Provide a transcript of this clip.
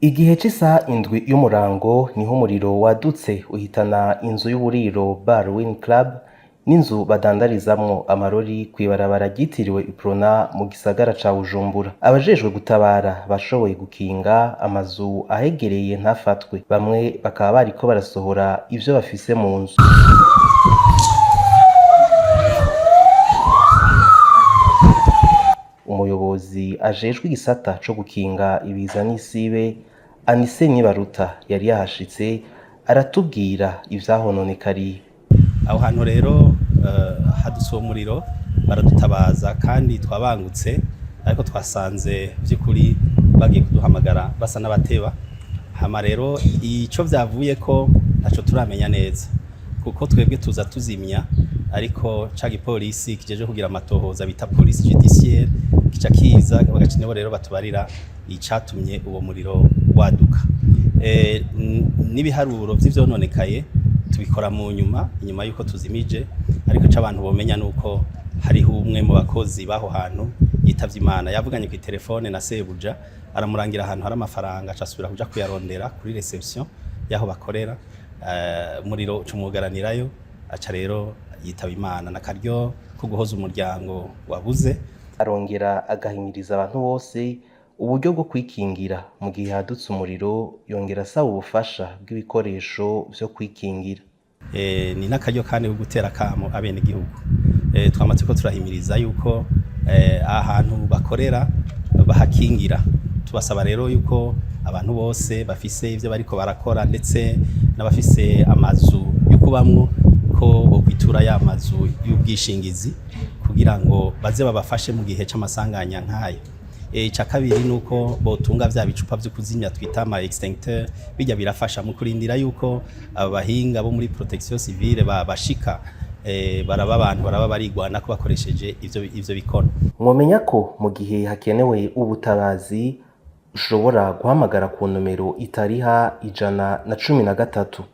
Igihe c'isaha indwi y'umurango niho umuriro wadutse uhitana inzu y'uburiro Bar Win Club n'inzu badandarizamwo amarori kw'ibarabara ryitiriwe Iprona mu gisagara ca Bujumbura. Abajejwe gutabara bashoboye gukinga amazu ahegereye ntafatwe. Bamwe bakaba bariko barasohora ivyo bafise mu nzu. Umuyobozi ajejwe igisata co gukinga ibiza n'isibe Anise Nibaruta yari yahashitse aratubwira ivyahononekariye. Aho hantu rero hadutse uwo muriro baradutabaza kandi twabangutse, ariko twasanze vy'ukuri bagiye kuduhamagara basa n'abateba. Hama rero ico vyavuyeko ntaco turamenya neza, kuko twebwe tuza tuzimya, ariko ca gipolisi kijeje kugira amatohoza bita police judiciaire kica kiza bagaca nibo rero batubarira icatumye uwo muriro waduka. N'ibiharuro vy'ivyononekaye tubikora mu inyuma yuko tuzimije, ariko c'abantu bomenya nuko hariho umwe mu bakozi baho hantu yitavye Imana, yavuganye ku telefone na sebuja aramurangira ahantu hari amafaranga, acasubira kuja kuyarondera kuri reception yaho bakorera. Muriro cumugaranirayo, aca rero yitaba Imana. Nakaryo ko guhoza umuryango wabuze. Arongera agahimiriza abantu bose uburyo bwo kwikingira mu gihe hadutse umuriro, yongera asaba ubufasha bw'ibikoresho vyo kwikingira. Ni n'akaryo kandi ko gutera kamo abenegihugu. Twamaze ko turahimiriza yuko ahantu bakorera bahakingira. Tubasaba rero yuko abantu bose bafise ivyo bariko barakora, ndetse n'abafise amazu yo kubamwo, ko bokwitura ya mazu y'ubwishingizi kugira ngo baze babafashe mu gihe c'amasanganya nk'ayo. Ica kabiri nuko botunga vya bicupa vyo kuzimya twita ama extincteur, bijya birafasha mu kurindira yuko abahinga bo muri protection civile bashika baraba abantu baraba barigwana ko bakoresheje ivyo bikono. Mwomenya ko mu gihe hakenewe ubutabazi ushobora guhamagara ku nomero itariha 113.